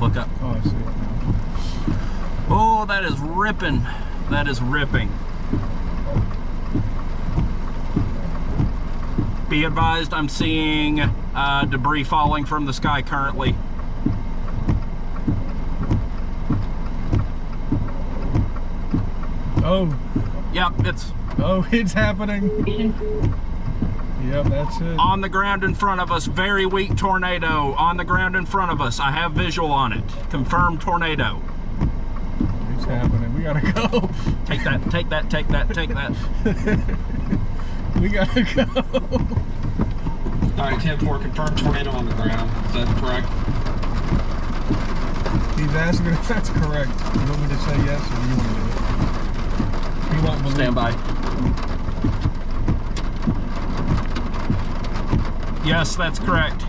Look up. Oh, I see it now. Oh, that is ripping. That is ripping. Be advised, I'm seeing debris falling from the sky currently. Oh. Yep, it's... Oh, it's happening. Yep, that's it. On the ground in front of us, very weak tornado. On the ground in front of us. I have visual on it. Confirmed tornado. It's happening. We gotta go. Take that, take that, take that, take that. We gotta go. All right, 10-4, confirmed tornado on the ground. Is that correct? He's asking if that's correct. You want me to say yes, or do you want to do it? He won't believe. Stand by. Yes, that's correct.